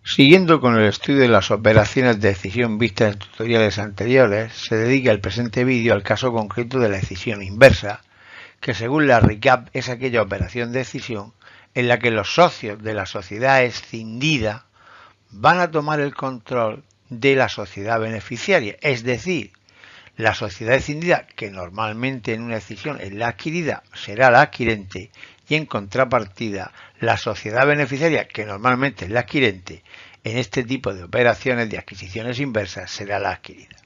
Siguiendo con el estudio de las operaciones de decisión vistas en tutoriales anteriores, se dedica el presente vídeo al caso concreto de la decisión inversa, que según la RICAP es aquella operación de decisión en la que los socios de la sociedad escindida van a tomar el control de la sociedad beneficiaria, es decir, la sociedad escindida, que normalmente en una decisión es la adquirida, será la adquirente, y en contrapartida, la sociedad beneficiaria, que normalmente es la adquirente, en este tipo de operaciones de adquisiciones inversas será la adquirida.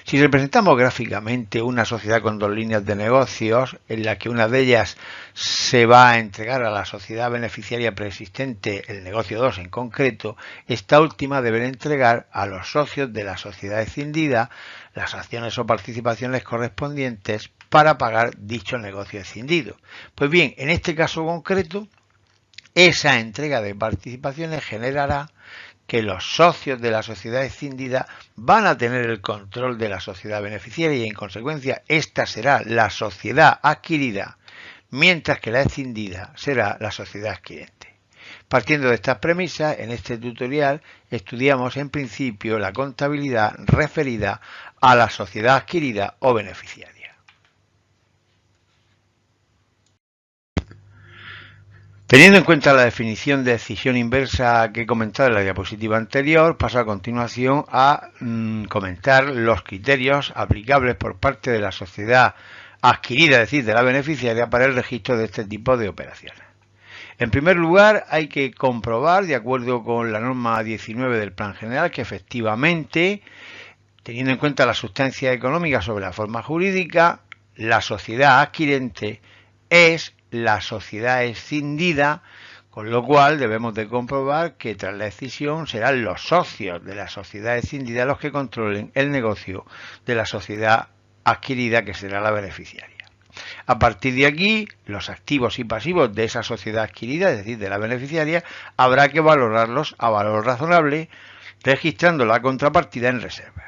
Si representamos gráficamente una sociedad con dos líneas de negocios, en la que una de ellas se va a entregar a la sociedad beneficiaria preexistente, el negocio 2 en concreto, esta última deberá entregar a los socios de la sociedad escindida las acciones o participaciones correspondientes para pagar dicho negocio escindido. Pues bien, en este caso concreto, esa entrega de participaciones generará que los socios de la sociedad escindida van a tener el control de la sociedad beneficiaria y en consecuencia esta será la sociedad adquirida, mientras que la escindida será la sociedad adquirente. Partiendo de estas premisas, en este tutorial estudiamos en principio la contabilidad referida a la sociedad adquirida o beneficiaria. Teniendo en cuenta la definición de decisión inversa que he comentado en la diapositiva anterior, paso a continuación a comentar los criterios aplicables por parte de la sociedad adquirida, es decir, de la beneficiaria, para el registro de este tipo de operaciones. En primer lugar, hay que comprobar, de acuerdo con la norma 19 del Plan General, que efectivamente, teniendo en cuenta la sustancia económica sobre la forma jurídica, la sociedad adquirente es la sociedad escindida, con lo cual debemos de comprobar que tras la decisión serán los socios de la sociedad escindida los que controlen el negocio de la sociedad adquirida, que será la beneficiaria. A partir de aquí, los activos y pasivos de esa sociedad adquirida, es decir, de la beneficiaria, habrá que valorarlos a valor razonable, registrando la contrapartida en reserva.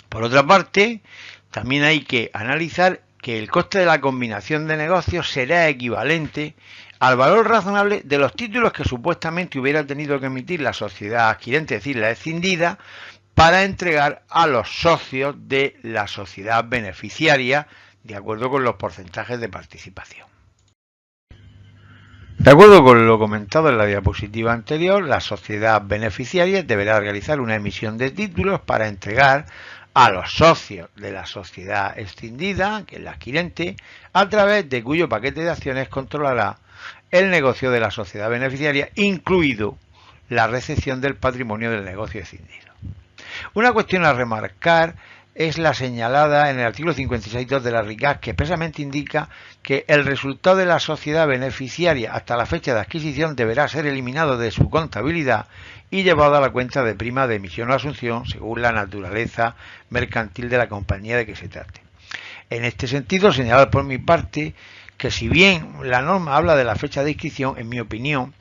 Por otra parte, también hay que analizar que el coste de la combinación de negocios será equivalente al valor razonable de los títulos que supuestamente hubiera tenido que emitir la sociedad adquirente, es decir, la escindida, para entregar a los socios de la sociedad beneficiaria, de acuerdo con los porcentajes de participación. De acuerdo con lo comentado en la diapositiva anterior, la sociedad beneficiaria deberá realizar una emisión de títulos para entregar a los socios de la sociedad escindida, que es la adquirente, a través de cuyo paquete de acciones controlará el negocio de la sociedad beneficiaria, incluido la recepción del patrimonio del negocio escindido. Una cuestión a remarcar es la señalada en el artículo 56.2 de la RICAP, que expresamente indica que el resultado de la sociedad beneficiaria hasta la fecha de adquisición deberá ser eliminado de su contabilidad y llevado a la cuenta de prima de emisión o asunción según la naturaleza mercantil de la compañía de que se trate. En este sentido, señalar por mi parte que si bien la norma habla de la fecha de inscripción, en mi opinión,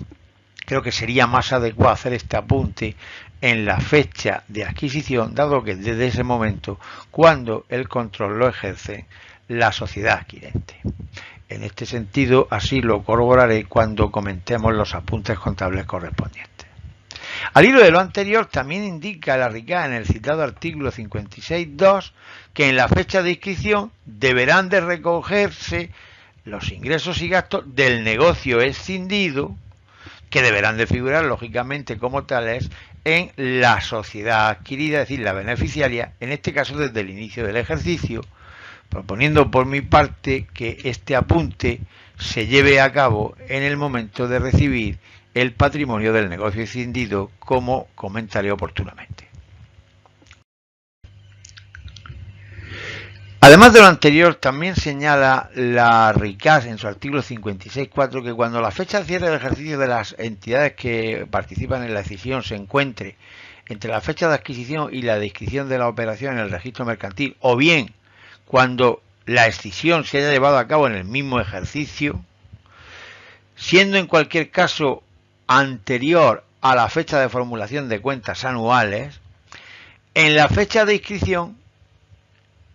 creo que sería más adecuado hacer este apunte en la fecha de adquisición, dado que desde ese momento, cuando el control lo ejerce la sociedad adquirente. En este sentido, así lo corroboraré cuando comentemos los apuntes contables correspondientes. Al hilo de lo anterior, también indica la RICAP en el citado artículo 56.2 que en la fecha de inscripción deberán de recogerse los ingresos y gastos del negocio escindido, que deberán de figurar lógicamente como tales en la sociedad adquirida, es decir, la beneficiaria, en este caso desde el inicio del ejercicio, proponiendo por mi parte que este apunte se lleve a cabo en el momento de recibir el patrimonio del negocio escindido, como comentaré oportunamente. Además de lo anterior, también señala la RICAP en su artículo 56.4 que cuando la fecha de cierre del ejercicio de las entidades que participan en la decisión se encuentre entre la fecha de adquisición y la de inscripción de la operación en el registro mercantil, o bien cuando la escisión se haya llevado a cabo en el mismo ejercicio, siendo en cualquier caso anterior a la fecha de formulación de cuentas anuales, en la fecha de inscripción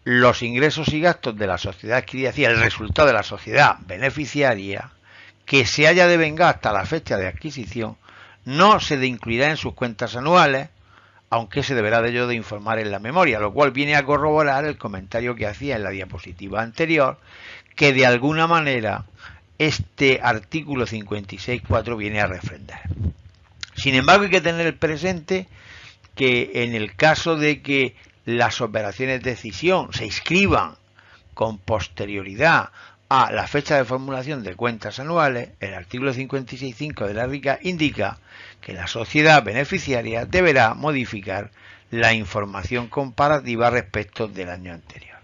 los ingresos y gastos de la sociedad adquirida, es decir, el resultado de la sociedad beneficiaria, que se haya devengado hasta la fecha de adquisición, no se incluirá en sus cuentas anuales, aunque se deberá de ello de informar en la memoria, lo cual viene a corroborar el comentario que hacía en la diapositiva anterior, que de alguna manera este artículo 56.4 viene a refrendar. Sin embargo, hay que tener presente que en el caso de que las operaciones de cesión se inscriban con posterioridad a la fecha de formulación de cuentas anuales, el artículo 56.5 de la RICA indica que la sociedad beneficiaria deberá modificar la información comparativa respecto del año anterior.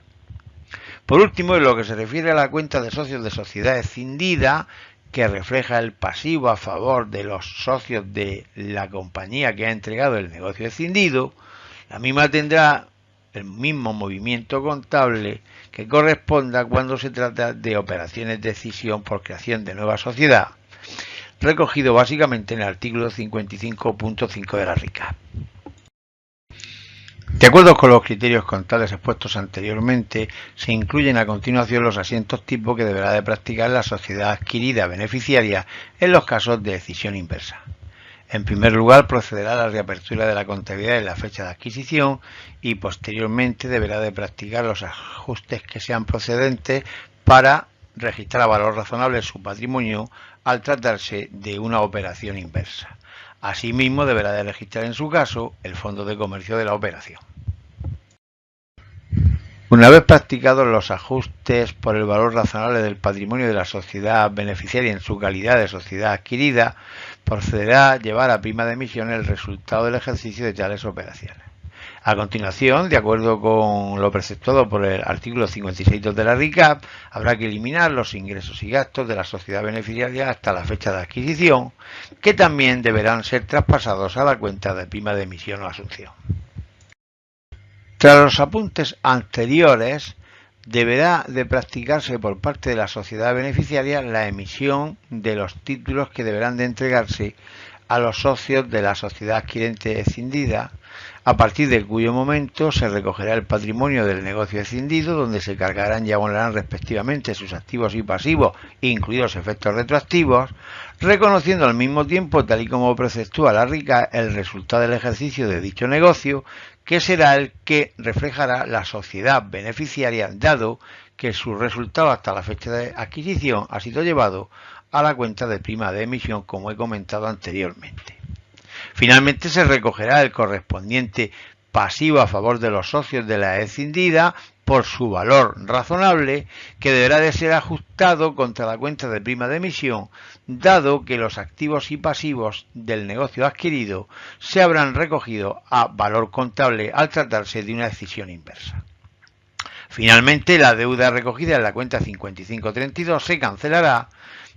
Por último, en lo que se refiere a la cuenta de socios de sociedad escindida, que refleja el pasivo a favor de los socios de la compañía que ha entregado el negocio escindido, la misma tendrá el mismo movimiento contable que corresponda cuando se trata de operaciones de cesión por creación de nueva sociedad, recogido básicamente en el artículo 55.5 de la RICA. De acuerdo con los criterios contables expuestos anteriormente, se incluyen a continuación los asientos tipo que deberá de practicar la sociedad adquirida beneficiaria en los casos de decisión inversa. En primer lugar, procederá a la reapertura de la contabilidad en la fecha de adquisición y posteriormente deberá de practicar los ajustes que sean procedentes para registrar a valor razonable su patrimonio al tratarse de una operación inversa. Asimismo, deberá de registrar en su caso el fondo de comercio de la operación. Una vez practicados los ajustes por el valor razonable del patrimonio de la sociedad beneficiaria en su calidad de sociedad adquirida, procederá a llevar a prima de emisión el resultado del ejercicio de tales operaciones. A continuación, de acuerdo con lo preceptuado por el artículo 56.2 de la RICAP, habrá que eliminar los ingresos y gastos de la sociedad beneficiaria hasta la fecha de adquisición, que también deberán ser traspasados a la cuenta de prima de emisión o asunción. Tras los apuntes anteriores, deberá de practicarse por parte de la sociedad beneficiaria la emisión de los títulos que deberán de entregarse a los socios de la sociedad adquirente escindida, a partir de cuyo momento se recogerá el patrimonio del negocio escindido, donde se cargarán y abonarán respectivamente sus activos y pasivos, incluidos efectos retroactivos, reconociendo al mismo tiempo, tal y como preceptúa la RICA, el resultado del ejercicio de dicho negocio, que será el que reflejará la sociedad beneficiaria, dado que su resultado hasta la fecha de adquisición ha sido llevado a la cuenta de prima de emisión, como he comentado anteriormente. Finalmente se recogerá el correspondiente pasivo a favor de los socios de la escindida por su valor razonable, que deberá de ser ajustado contra la cuenta de prima de emisión, dado que los activos y pasivos del negocio adquirido se habrán recogido a valor contable al tratarse de una decisión inversa. Finalmente, la deuda recogida en la cuenta 5532 se cancelará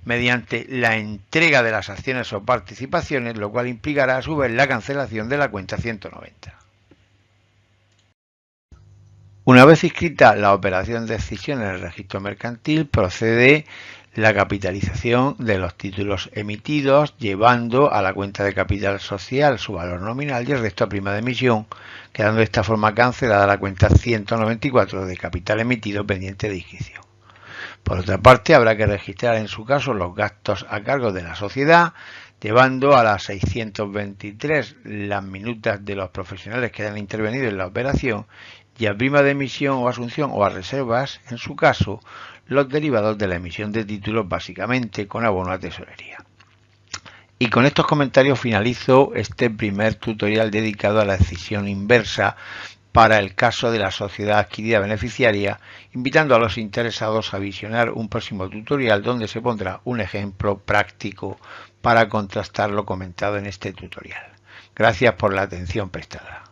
mediante la entrega de las acciones o participaciones, lo cual implicará a su vez la cancelación de la cuenta 190. Una vez inscrita la operación de escisión en el registro mercantil, procede la capitalización de los títulos emitidos, llevando a la cuenta de capital social su valor nominal y el resto a prima de emisión, quedando de esta forma cancelada la cuenta 194 de capital emitido pendiente de inscripción. Por otra parte, habrá que registrar en su caso los gastos a cargo de la sociedad, llevando a las 623 las minutas de los profesionales que hayan intervenido en la operación y a prima de emisión o asunción o a reservas, en su caso, los derivados de la emisión de títulos, básicamente con abono a tesorería. Y con estos comentarios finalizo este primer tutorial dedicado a la escisión inversa para el caso de la sociedad adquirida beneficiaria, invitando a los interesados a visionar un próximo tutorial donde se pondrá un ejemplo práctico para contrastar lo comentado en este tutorial. Gracias por la atención prestada.